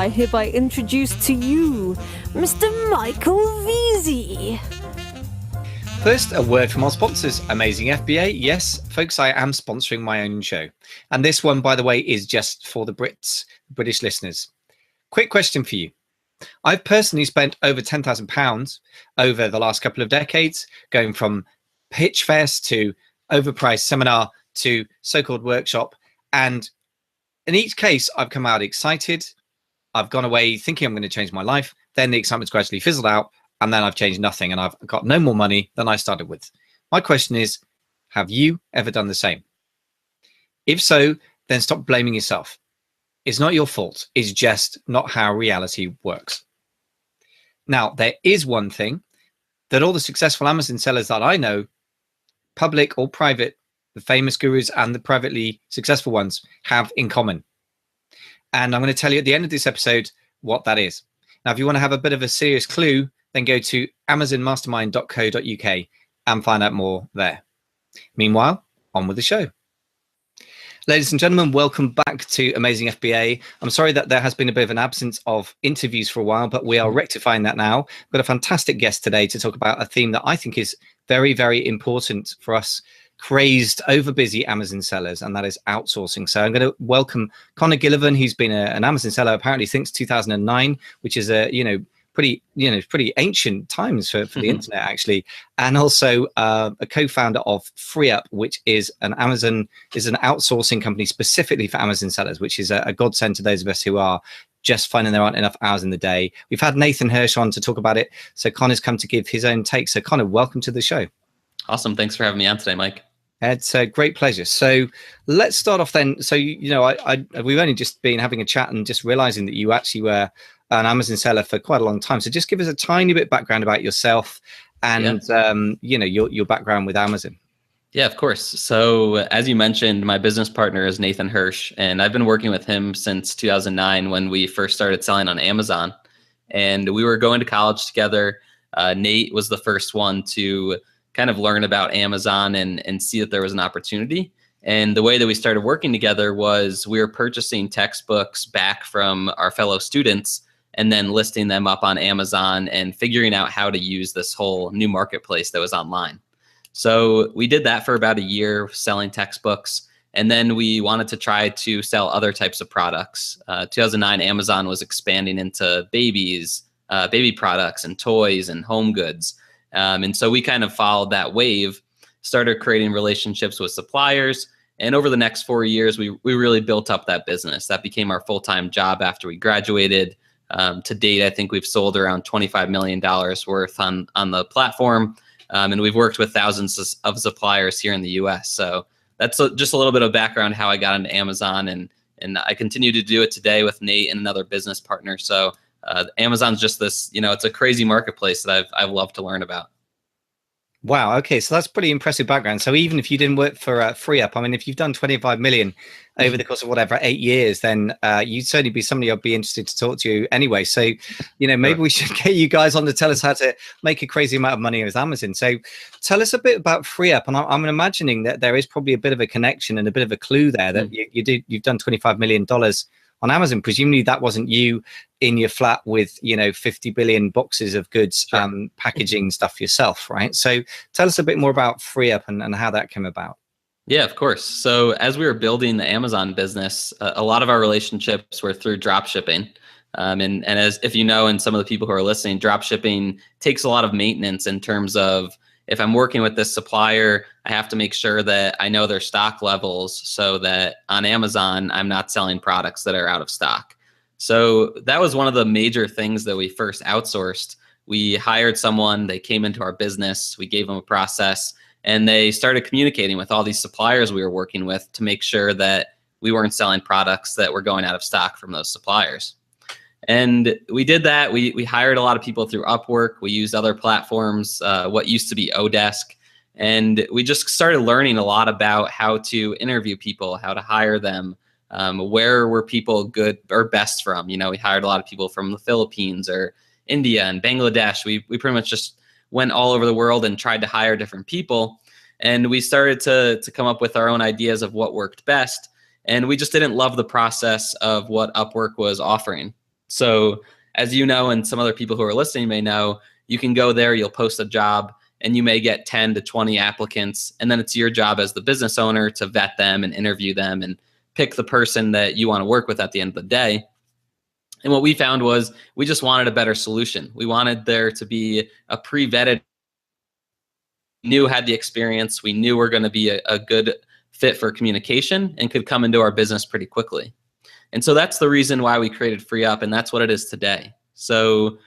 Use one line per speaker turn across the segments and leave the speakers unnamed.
I hereby introduce to you Mr. Michael Veazey.
First, a word from our sponsors, Amazing FBA. Yes, folks, I am sponsoring my own show. And this one, by the way, is just for the British listeners. Quick question for you. I've personally spent over £10,000 over the last couple of decades, going from pitch fest to overpriced seminar to so-called workshop. And in each case, I've come out excited. I've gone away thinking I'm going to change my life. Then the excitement's gradually fizzled out. And then I've changed nothing and I've got no more money than I started with. My question is, have you ever done the same? If so, then stop blaming yourself. It's not your fault. It's just not how reality works. Now, there is one thing that all the successful Amazon sellers that I know, public or private, the famous gurus and the privately successful ones, have in common. And I'm going to tell you at the end of this episode what that is. Now, if you want to have a bit of a serious clue, then go to amazonmastermind.co.uk and find out more there. Meanwhile, on with the show. Ladies and gentlemen, welcome back to Amazing FBA. I'm sorry that there has been a bit of an absence of interviews for a while, but we are rectifying that now. We've got a fantastic guest today to talk about a theme that I think is very, very important for us crazed, over busy Amazon sellers, and that is outsourcing. So I'm going to welcome Conner Gillivan, who's been an Amazon seller apparently since 2009, which is pretty ancient times for the internet, actually, and also a co-founder of FreeeUp, which is an outsourcing company specifically for Amazon sellers, which is a godsend to those of us who are just finding there aren't enough hours in the day. We've had Nathan Hirsch on to talk about it, so Connor's come to give his own take. So Conner, welcome to the show.
Awesome, thanks for having me on today, Mike.
It's a great pleasure. So let's start off then. So we've only just been having a chat and just realizing that you actually were an Amazon seller for quite a long time. So just give us a tiny bit background about yourself and your background with Amazon.
Yeah, of course. So as you mentioned, my business partner is Nathan Hirsch, and I've been working with him since 2009 when we first started selling on Amazon. And we were going to college together. Nate was the first one to kind of learn about Amazon and see that there was an opportunity. And the way that we started working together was we were purchasing textbooks back from our fellow students and then listing them up on Amazon and figuring out how to use this whole new marketplace that was online. So we did that for about a year, selling textbooks. And then we wanted to try to sell other types of products. 2009, Amazon was expanding into baby products and toys and home goods. And so we kind of followed that wave, started creating relationships with suppliers. And over the next 4 years, we really built up that business. That became our full-time job after we graduated. To date, I think we've sold around $25 million worth on the platform. And we've worked with thousands of suppliers here in the US. So that's just a little bit of background how I got into Amazon. And I continue to do it today with Nate and another business partner. So Amazon's just this, it's a crazy marketplace that I've loved to learn about.
Wow. Okay. So that's pretty impressive background. So even if you didn't work for FreeeUp, I mean, if you've done 25 million over the course of whatever, 8 years, then you'd certainly be somebody I'd be interested to talk to you anyway. So, maybe we should get you guys on to tell us how to make a crazy amount of money with Amazon. So tell us a bit about FreeeUp. And I'm imagining that there is probably a bit of a connection and a bit of a clue there that you've done $25 million on Amazon. Presumably that wasn't you in your flat with 50 billion boxes of goods, packaging stuff yourself, right? So tell us a bit more about FreeeUp and how that came about.
Yeah, of course. So as we were building the Amazon business, a lot of our relationships were through drop shipping. And as if you know, and some of the people who are listening, drop shipping takes a lot of maintenance in terms of, if I'm working with this supplier, I have to make sure that I know their stock levels so that on Amazon, I'm not selling products that are out of stock. So that was one of the major things that we first outsourced. We hired someone, they came into our business, we gave them a process, and they started communicating with all these suppliers we were working with to make sure that we weren't selling products that were going out of stock from those suppliers. And we did that. We hired a lot of people through Upwork. We used other platforms, what used to be Odesk. And we just started learning a lot about how to interview people, how to hire them, where were people good or best from. We hired a lot of people from the Philippines or India and Bangladesh. We pretty much just went all over the world and tried to hire different people. And we started to come up with our own ideas of what worked best. And we just didn't love the process of what Upwork was offering. So as you know, and some other people who are listening may know, you can go there, you'll post a job, and you may get 10 to 20 applicants. And then it's your job as the business owner to vet them and interview them and pick the person that you want to work with at the end of the day. And what we found was we just wanted a better solution. We wanted there to be a pre-vetted, knew had the experience, we knew we're going to be a good fit for communication and could come into our business pretty quickly. And so that's the reason why we created FreeeUp, and that's what it is today. So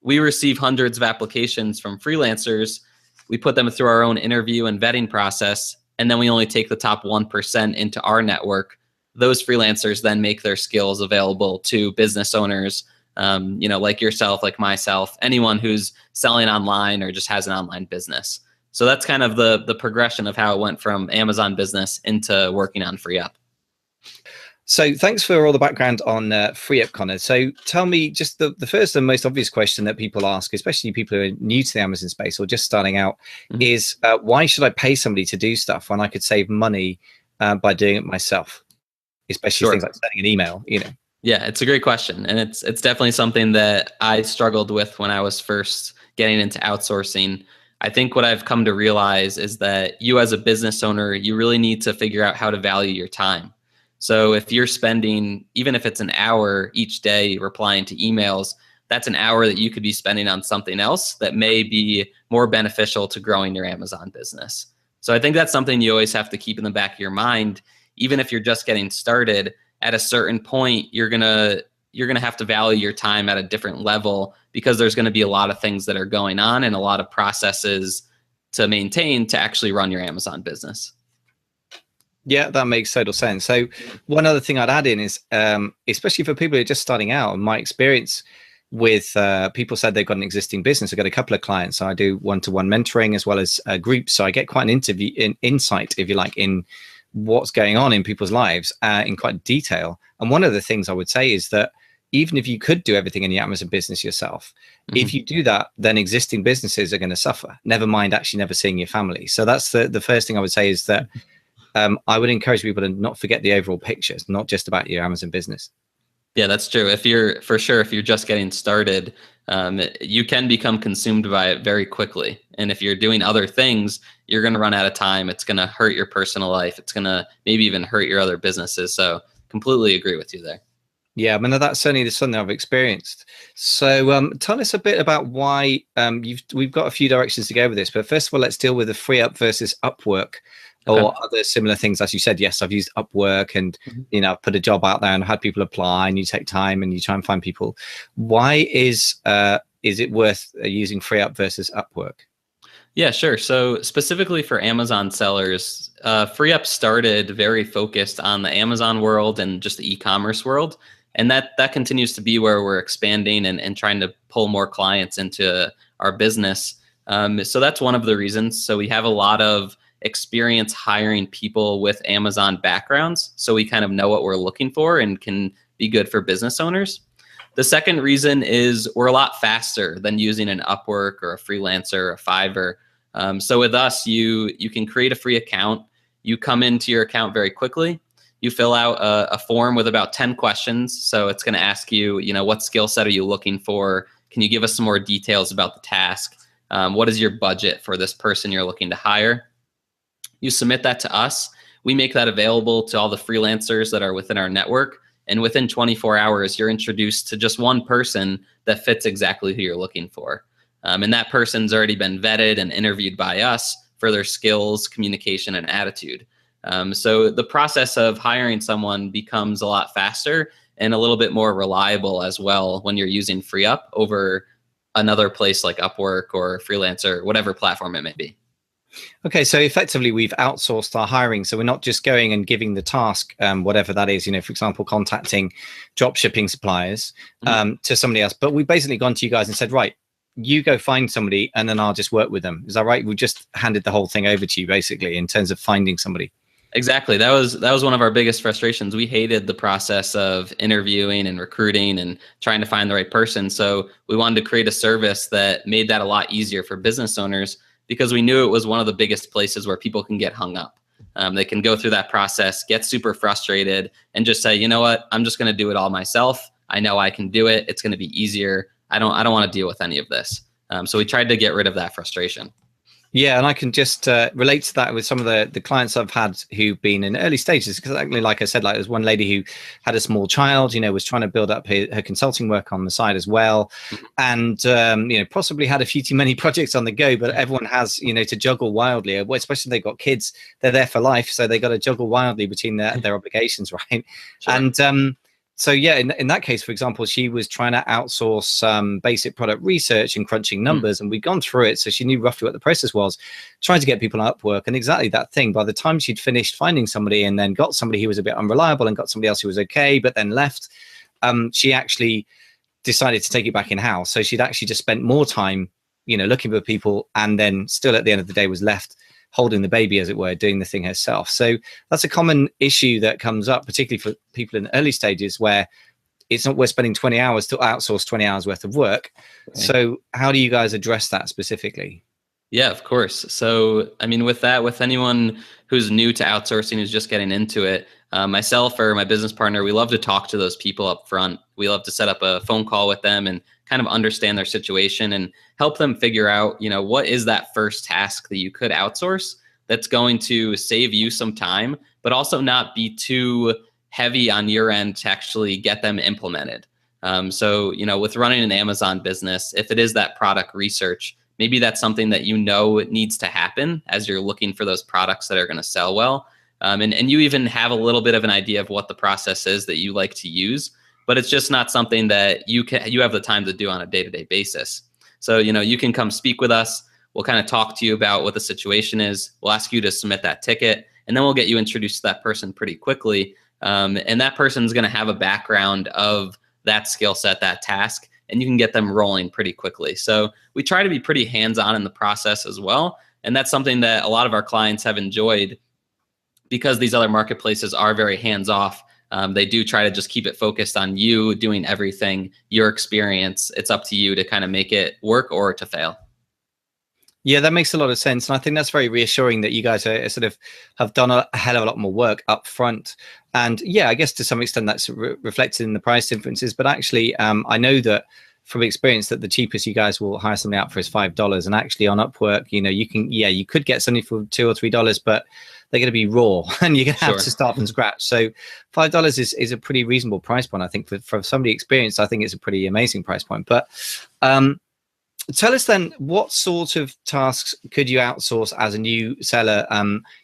we receive hundreds of applications from freelancers. We put them through our own interview and vetting process, and then we only take the top 1% into our network. Those freelancers then make their skills available to business owners, like yourself, like myself, anyone who's selling online or just has an online business. So that's kind of the progression of how it went from Amazon business into working on FreeeUp.
So thanks for all the background on FreeeUp, Conner. So tell me just the first and most obvious question that people ask, especially people who are new to the Amazon space or just starting out, is why should I pay somebody to do stuff when I could save money by doing it myself? Especially things like sending an email,
Yeah, it's a great question. And it's definitely something that I struggled with when I was first getting into outsourcing. I think what I've come to realize is that you as a business owner, you really need to figure out how to value your time. So if you're spending, even if it's an hour each day replying to emails, that's an hour that you could be spending on something else that may be more beneficial to growing your Amazon business. So I think that's something you always have to keep in the back of your mind. Even if you're just getting started, at a certain point, you're gonna have to value your time at a different level because there's gonna be a lot of things that are going on and a lot of processes to maintain to actually run your Amazon business.
Yeah, that makes total sense. So one other thing I'd add in is, especially for people who are just starting out, and my experience with people said they've got an existing business. I've got a couple of clients. So I do one-to-one mentoring as well as groups. So I get quite an insight, if you like, in what's going on in people's lives in quite detail. And one of the things I would say is that even if you could do everything in the Amazon business yourself, if you do that, then existing businesses are going to suffer, never mind actually never seeing your family. So that's the first thing I would say is that I would encourage people to not forget the overall picture. It's not just about your Amazon business.
Yeah, that's true. If you're just getting started, you can become consumed by it very quickly. And if you're doing other things, you're going to run out of time. It's going to hurt your personal life. It's going to maybe even hurt your other businesses. So completely agree with you there.
Yeah, I mean, that's certainly something I've experienced. So tell us a bit about why we've got a few directions to go with this. But first of all, let's deal with the FreeeUp versus Upwork. Or other similar things. As you said, yes, I've used Upwork and, I've put a job out there and had people apply, and you take time and you try and find people. Why is it worth using FreeeUp versus Upwork?
Yeah, sure. So specifically for Amazon sellers, FreeeUp started very focused on the Amazon world and just the e-commerce world. And that continues to be where we're expanding and trying to pull more clients into our business. So that's one of the reasons. So we have a lot of experience hiring people with Amazon backgrounds, so we kind of know what we're looking for and can be good for business owners. The second reason is we're a lot faster than using an Upwork or a Freelancer or a Fiverr. So with us, you can create a free account. You come into your account very quickly. You fill out a form with about 10 questions. So it's going to ask you, what skill set are you looking for? Can you give us some more details about the task? What is your budget for this person you're looking to hire? You submit that to us. We make that available to all the freelancers that are within our network. And within 24 hours, you're introduced to just one person that fits exactly who you're looking for. And that person's already been vetted and interviewed by us for their skills, communication, and attitude. So the process of hiring someone becomes a lot faster and a little bit more reliable as well when you're using FreeeUp over another place like Upwork or Freelancer, whatever platform it may be.
Okay, so effectively we've outsourced our hiring. So we're not just going and giving the task, whatever that is, for example, contacting drop shipping suppliers to somebody else. But we've basically gone to you guys and said, right, you go find somebody and then I'll just work with them. Is that right? We just handed the whole thing over to you basically in terms of finding somebody.
Exactly. That was one of our biggest frustrations. We hated the process of interviewing and recruiting and trying to find the right person. So we wanted to create a service that made that a lot easier for business owners, because we knew it was one of the biggest places where people can get hung up. They can go through that process, get super frustrated, and just say, you know what, I'm just going to do it all myself. I know I can do it. It's going to be easier. I don't want to deal with any of this. So we tried to get rid of that frustration.
Yeah, and I can just relate to that with some of the clients I've had who've been in early stages. Because exactly like I said, like there's one lady who had a small child, was trying to build up her consulting work on the side as well, and possibly had a few too many projects on the go. But everyone has to juggle wildly, especially if they've got kids. They're there for life, so they got to juggle wildly between their obligations, right?
Sure.
And so yeah, in that case, for example, she was trying to outsource some basic product research and crunching numbers, and we'd gone through it, so she knew roughly what the process was, trying to get people on Upwork, and exactly that thing. By the time she'd finished finding somebody and then got somebody who was a bit unreliable and got somebody else who was okay, but then left, she actually decided to take it back in-house. So she'd actually just spent more time, looking for people, and then still at the end of the day was left holding the baby, as it were, doing the thing herself. So that's a common issue that comes up, particularly for people in the early stages, where it's not worth spending 20 hours to outsource 20 hours worth of work. Right. So how do you guys address that specifically?
Yeah, of course. So, I mean, with anyone who's new to outsourcing, who's just getting into it, myself or my business partner, we love to talk to those people up front. We love to set up a phone call with them and kind of understand their situation and help them figure out, what is that first task that you could outsource that's going to save you some time, but also not be too heavy on your end to actually get them implemented. So, with running an Amazon business, if it is that product research, maybe that's something that needs to happen as you're looking for those products that are going to sell well. And you even have a little bit of an idea of what the process is that you like to use, but it's just not something that you have the time to do on a day-to-day basis. So, you can come speak with us. We'll kind of talk to you about what the situation is. We'll ask you to submit that ticket, and then we'll get you introduced to that person pretty quickly. And that person's going to have a background of that skill set, that task, and you can get them rolling pretty quickly. So we try to be pretty hands-on in the process as well. And that's something that a lot of our clients have enjoyed, because these other marketplaces are very hands-off. They do try to just keep it focused on you doing everything, your experience. It's up to you to kind of make it work or to fail.
Yeah, that makes a lot of sense. And I think that's very reassuring that you guys are sort of have done a hell of a lot more work up front. And yeah, I guess to some extent that's reflected in the price differences. But actually, I know that from experience that the cheapest you guys will hire somebody out for is $5. And actually on Upwork, you could get something for $2 or $3, but they're going to be raw and you're going to have to start from scratch. So $5 is a pretty reasonable price point. I think for somebody experienced, I think it's a pretty amazing price point. But tell us then, what sort of tasks could you outsource as a new seller?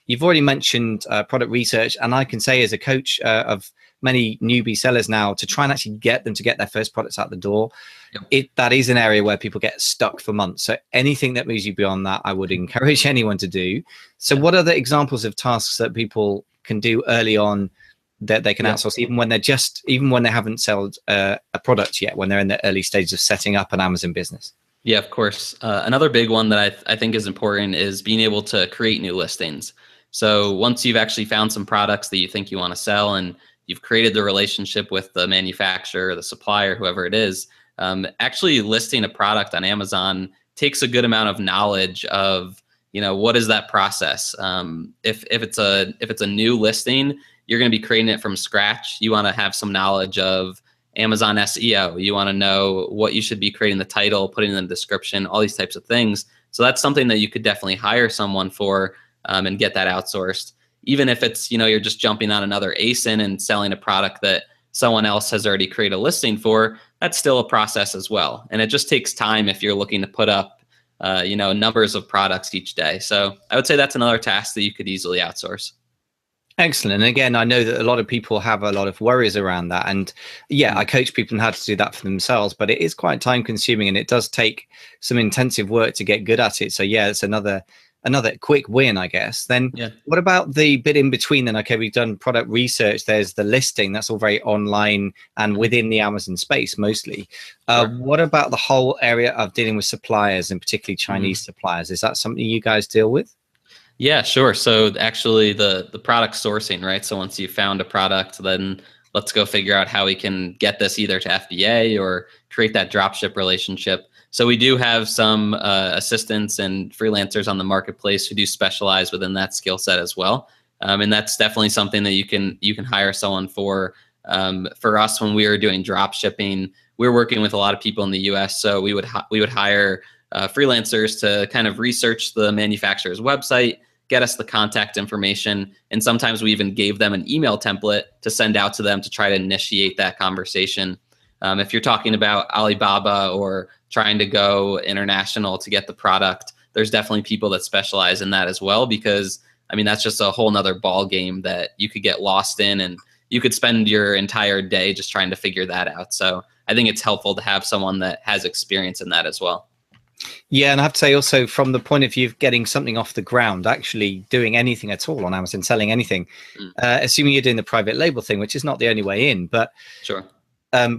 You've already mentioned product research, and I can say as a coach of many newbie sellers now, to try and actually get them to get their first products out the door, that is an area where people get stuck for months. So anything that moves you beyond that, I would encourage anyone to do. So what are the examples of tasks that people can do early on that they can outsource, even when they haven't sold a product yet, when they're in the early stages of setting up an Amazon business?
Yeah, of course. Another big one that I think is important is being able to create new listings. So once you've actually found some products that you think you want to sell and you've created the relationship with the manufacturer, the supplier, whoever it is, actually listing a product on Amazon takes a good amount of knowledge of, what is that process? If it's a new listing, you're going to be creating it from scratch. You want to have some knowledge of Amazon SEO. You want to know what you should be creating the title, putting in the description, all these types of things. So that's something that you could definitely hire someone for and get that outsourced. Even if it's, you're just jumping on another ASIN and selling a product that someone else has already created a listing for, that's still a process as well. And it just takes time if you're looking to put up, numbers of products each day. So I would say that's another task that you could easily outsource.
Excellent. And again, I know that a lot of people have a lot of worries around that. And yeah, I coach people on how to do that for themselves, but it is quite time consuming and it does take some intensive work to get good at it. So yeah, it's another quick win, I guess. Then what about the bit in between then? Okay, we've done product research. There's the listing. That's all very online and within the Amazon space mostly. What about the whole area of dealing with suppliers and particularly Chinese suppliers? Is that something you guys deal with?
Yeah, sure. So actually the product sourcing, right? So once you've found a product, then let's go figure out how we can get this either to FBA or create that dropship relationship. So we do have some assistants and freelancers on the marketplace who do specialize within that skill set as well. And that's definitely something that you can hire someone for For us, when we were doing drop shipping, we were working with a lot of people in the US. So we would hire freelancers to kind of research the manufacturer's website, get us the contact information. And sometimes we even gave them an email template to send out to them to try to initiate that conversation. If you're talking about Alibaba or trying to go international to get the product, there's definitely people that specialize in that as well, because I mean, that's just a whole nother ball game that you could get lost in, and you could spend your entire day just trying to figure that out. So I think it's helpful to have someone that has experience in that as well.
Yeah, and I have to say also, from the point of view of getting something off the ground, actually doing anything at all on Amazon, selling anything, assuming you're doing the private label thing, which is not the only way in, but
sure.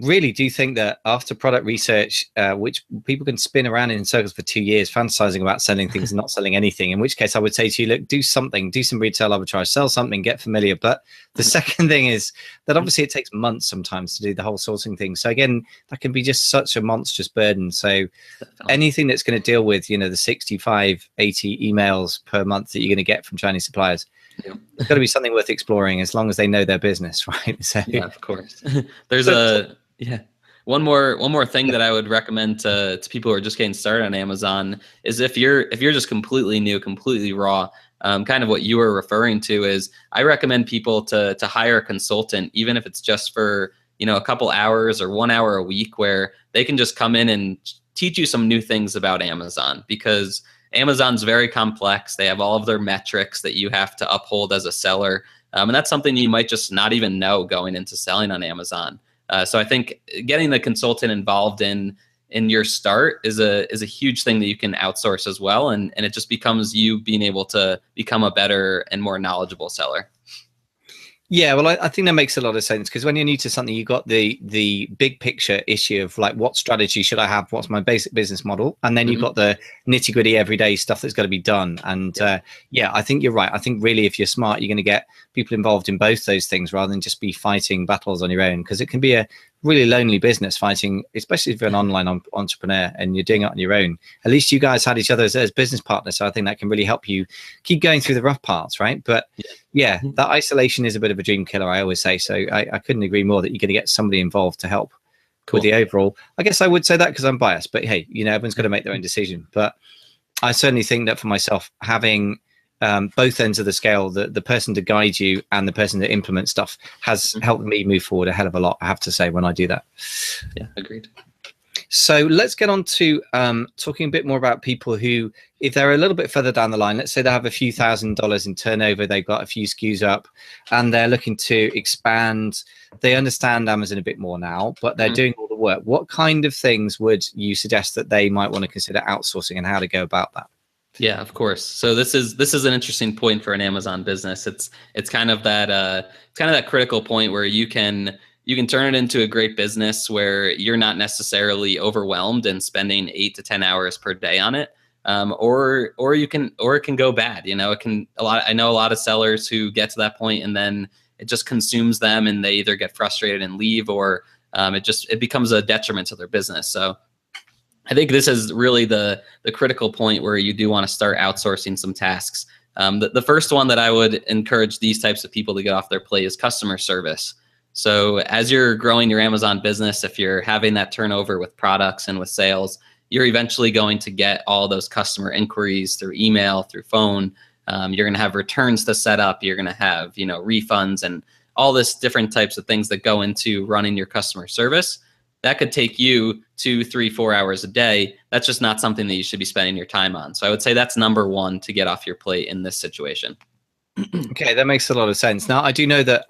Really do think that after product research, which people can spin around in circles for 2 years, fantasizing about selling things and not selling anything, in which case I would say to you, look, do something, do some retail arbitrage, sell something, get familiar. But the second thing is that obviously it takes months sometimes to do the whole sourcing thing. So again, that can be just such a monstrous burden. So anything that's going to deal with, you know, the 65, 80 emails per month that you're going to get from Chinese suppliers, it's got to be something worth exploring, as long as they know their business, right? So
yeah, of course. There's one more thing that I would recommend to people who are just getting started on Amazon is if you're just completely new, completely raw, kind of what you were referring to is, I recommend people to hire a consultant, even if it's just for, you know, a couple hours or 1 hour a week, where they can just come in and teach you some new things about Amazon, because Amazon's very complex. They have all of their metrics that you have to uphold as a seller. And that's something you might just not even know going into selling on Amazon. So I think getting the consultant involved in your start is a huge thing that you can outsource as well. And it just becomes you being able to become a better and more knowledgeable seller.
Yeah, well, I think that makes a lot of sense, because when you're new to something, you've got the big picture issue of like, what strategy should I have? What's my basic business model? And then you've got the nitty gritty everyday stuff that's got to be done. And yeah, I think you're right. I think really, if you're smart, you're going to get people involved in both those things rather than just be fighting battles on your own, because it can be a really lonely business fighting, especially if you're an online entrepreneur and you're doing it on your own. At least you guys had each other as business partners. So I think that can really help you keep going through the rough parts, right? But yeah, that isolation is a bit of a dream killer, I always say. So I couldn't agree more that you're going to get somebody involved to help with the overall. I guess I would say that because I'm biased, but hey, you know, everyone's got to make their own decision. But I certainly think that for myself, having both ends of the scale, the person to guide you and the person to implement stuff, has helped me move forward a hell of a lot, I have to say, when I do that.
Yeah, agreed.
So let's get on to talking a bit more about people who, if they're a little bit further down the line, let's say they have a few $1,000s in turnover, they've got a few SKUs up and they're looking to expand. They understand Amazon a bit more now, but they're doing all the work. What kind of things would you suggest that they might want to consider outsourcing, and how to go about that?
Yeah, of course. So this is an interesting point for an Amazon business. It's kind of that critical point where you can turn it into a great business where you're not necessarily overwhelmed and spending 8 to 10 hours per day on it. Or it can go bad. You know, I know a lot of sellers who get to that point and then it just consumes them, and they either get frustrated and leave, or it becomes a detriment to their business. So I think this is really the critical point where you do want to start outsourcing some tasks. The first one that I would encourage these types of people to get off their plate is customer service. So as you're growing your Amazon business, if you're having that turnover with products and with sales, you're eventually going to get all those customer inquiries through email, through phone. You're going to have returns to set up. You're going to have, you know, refunds and all this different types of things that go into running your customer service. That could take you 2, 3, 4 hours a day. That's just not something that you should be spending your time on. So I would say that's number one to get off your plate in this situation.
Okay, that makes a lot of sense. Now, I do know that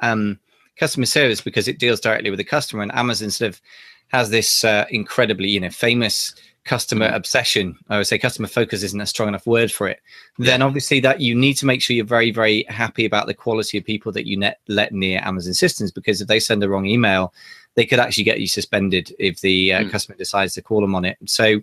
customer service, because it deals directly with the customer, and Amazon sort of has this incredibly, you know, famous customer obsession. I would say customer focus isn't a strong enough word for it. Then obviously that you need to make sure you're very, very happy about the quality of people that you let near Amazon systems, because if they send the wrong email, they could actually get you suspended if the customer decides to call them on it. So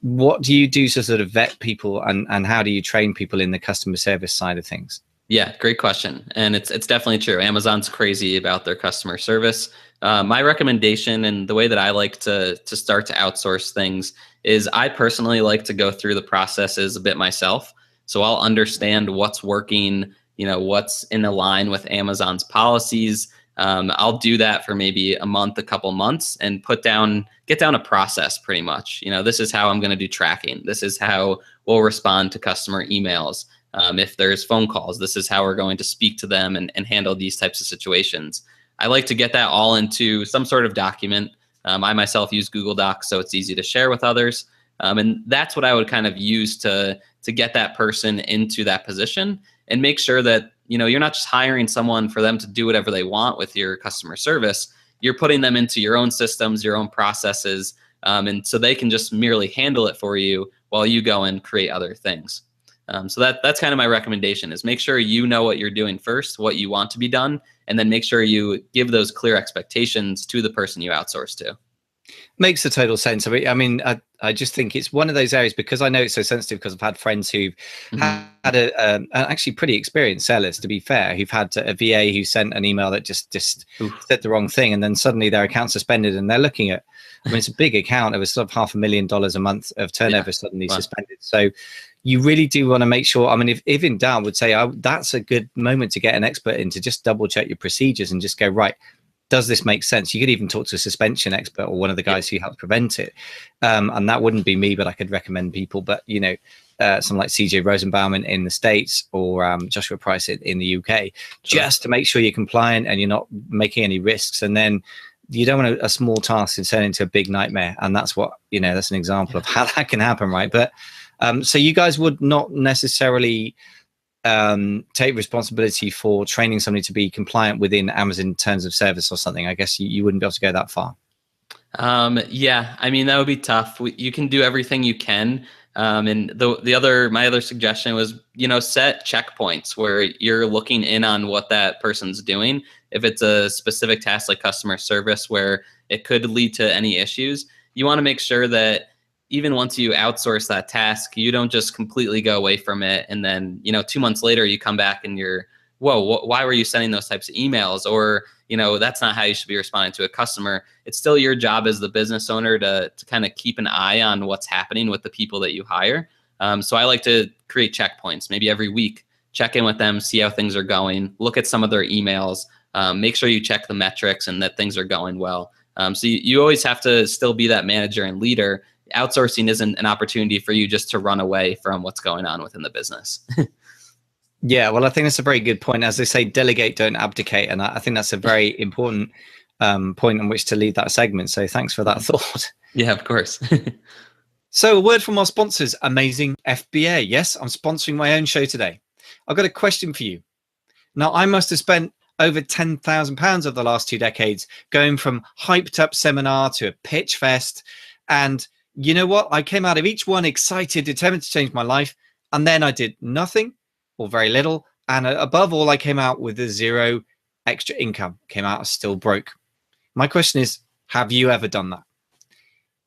what do you do to sort of vet people, and how do you train people in the customer service side of things?
Yeah, great question. And it's definitely true. Amazon's crazy about their customer service. My recommendation, and the way that I like to start to outsource things, is I personally like to go through the processes a bit myself. So I'll understand what's working, you know, what's in line with Amazon's policies. I'll do that for maybe a month, a couple months, and get down a process pretty much. This is how I'm going to do tracking. This is how we'll respond to customer emails. If there's phone calls, this is how we're going to speak to them and handle these types of situations. I like to get that all into some sort of document. I myself use Google Docs, so it's easy to share with others. And that's what I would kind of use to get that person into that position and make sure that, you're not just hiring someone for them to do whatever they want with your customer service. You're putting them into your own systems, your own processes, and so they can just merely handle it for you while you go and create other things. So that's kind of my recommendation, is make sure you know what you're doing first, what you want to be done, and then make sure you give those clear expectations to the person you outsource to.
Makes a total sense. I mean, I just think it's one of those areas, because I know it's so sensitive, because I've had friends who've had an actually pretty experienced sellers, to be fair, who've had a VA who sent an email that just said the wrong thing, and then suddenly their account suspended, and they're looking at, it's a big account. It was sort of $500,000 a month of turnover suddenly suspended. So you really do want to make sure. I mean, if in doubt, I would say that's a good moment to get an expert in to just double check your procedures and just go, right, does this make sense? You could even talk to a suspension expert or one of the guys who helped prevent it. And that wouldn't be me, but I could recommend people. But, someone like CJ Rosenbaum in the States, or Joshua Price in the UK, just to make sure you're compliant and you're not making any risks. And then you don't want a small task to turn into a big nightmare. And that's what, that's an example of how that can happen, right? But so you guys would not necessarily take responsibility for training somebody to be compliant within Amazon terms of service or something. I guess you wouldn't be able to go that far.
Yeah, I mean, that would be tough. You can do everything you can. And my other suggestion was, set checkpoints where you're looking in on what that person's doing. If it's a specific task like customer service where it could lead to any issues, you want to make sure that even once you outsource that task, you don't just completely go away from it. And then, 2 months later, you come back and you're, whoa, why were you sending those types of emails? Or, that's not how you should be responding to a customer. It's still your job as the business owner to kind of keep an eye on what's happening with the people that you hire. So I like to create checkpoints, maybe every week, check in with them, see how things are going, look at some of their emails, make sure you check the metrics and that things are going well. So you always have to still be that manager and leader. Outsourcing isn't an opportunity for you just to run away from what's going on within the business.
Yeah, well, I think that's a very good point. As they say, delegate, don't abdicate. And I think that's a very important point on which to lead that segment. So thanks for that thought.
Yeah, of course.
So a word from our sponsors, Amazing FBA. Yes, I'm sponsoring my own show today. I've got a question for you. Now, I must have spent over £10,000 over the last 2 decades going from hyped up seminar to a pitch fest. And you know what? I came out of each one excited, determined to change my life. And then I did nothing or very little. And above all, I came out with 0 extra income, came out still broke. My question is, have you ever done that?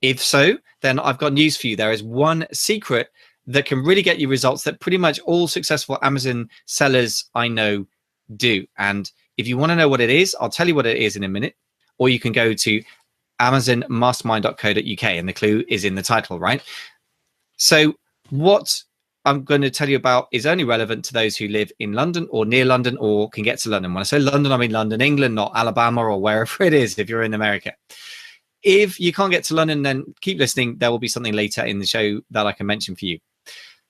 If so, then I've got news for you. There is one secret that can really get you results that pretty much all successful Amazon sellers I know do. And if you want to know what it is, I'll tell you what it is in a minute. Or you can go to amazonmastermind.co.uk, and the clue is in the title, right? So what I'm going to tell you about is only relevant to those who live in London or near London or can get to London. When I say London, I mean London, England, not Alabama or wherever it is if you're in America. If you can't get to London, then keep listening. There will be something later in the show that I can mention for you.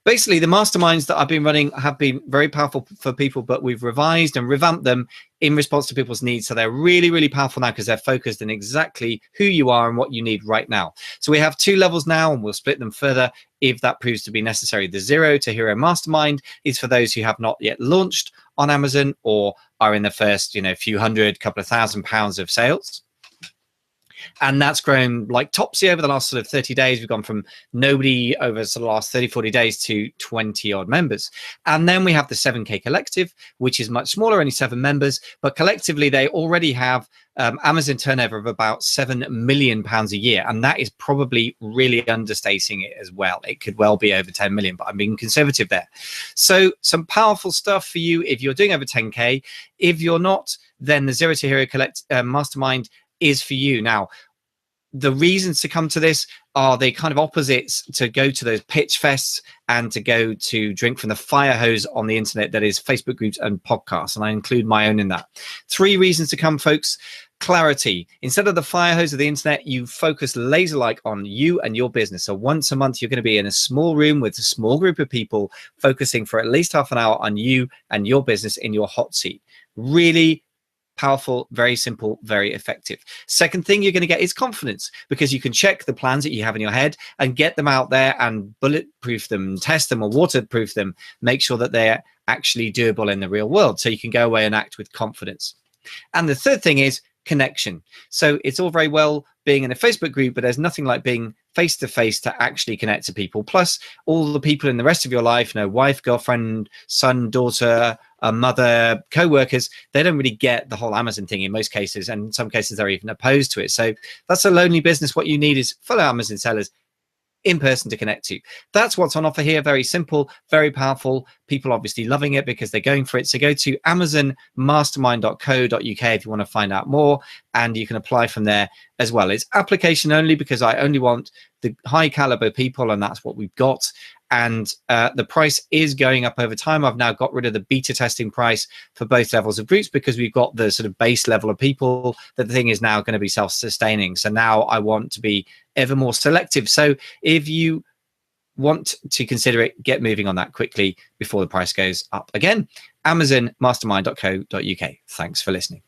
Basically, the masterminds that I've been running have been very powerful for people, but we've revised and revamped them in response to people's needs. So they're really, really powerful now because they're focused on exactly who you are and what you need right now. So we have 2 levels now, and we'll split them further if that proves to be necessary. The 0 to Hero Mastermind is for those who have not yet launched on Amazon or are in the first, few hundred, couple of £1,000s of sales. And that's grown like topsy over the last sort of 30 days. We've gone from nobody over sort of the last 30, 40 days to 20 odd members. And then we have the 7K Collective, which is much smaller, only 7 members. But collectively, they already have Amazon turnover of about £7 million a year. And that is probably really understating it as well. It could well be over 10 million, but I'm being conservative there. So some powerful stuff for you if you're doing over 10K. If you're not, then the 0 to Hero Mastermind is for you. Now, the reasons to come to this are the kind of opposites to go to those pitch fests and to go to drink from the fire hose on the internet that is Facebook groups and podcasts. And I include my own in that. 3 reasons to come, folks. Clarity. Instead of the fire hose of the internet, you focus laser-like on you and your business. So once a month, you're going to be in a small room with a small group of people focusing for at least half an hour on you and your business in your hot seat. Really powerful, very simple, very effective. Second thing you're going to get is confidence, because you can check the plans that you have in your head and get them out there and bulletproof them, test them or waterproof them, make sure that they're actually doable in the real world. So you can go away and act with confidence. And the third thing is connection. So it's all very well being in a Facebook group, but there's nothing like being face to face to actually connect to people. Plus all the people in the rest of your life, wife, girlfriend, son, daughter, mother, co-workers, they don't really get the whole Amazon thing in most cases. And in some cases, they're even opposed to it. So that's a lonely business. What you need is fellow Amazon sellers in person to connect to. That's what's on offer here. Very simple, very powerful. People obviously loving it because they're going for it. So go to amazonmastermind.co.uk if you want to find out more, and you can apply from there as well. It's application only because I only want the high caliber people, and that's what we've got. And the price is going up over time. I've now got rid of the beta testing price for both levels of groups because we've got the sort of base level of people that the thing is now going to be self-sustaining. So now I want to be ever more selective. So if you want to consider it, get moving on that quickly before the price goes up again. amazonmastermind.co.uk. Thanks for listening.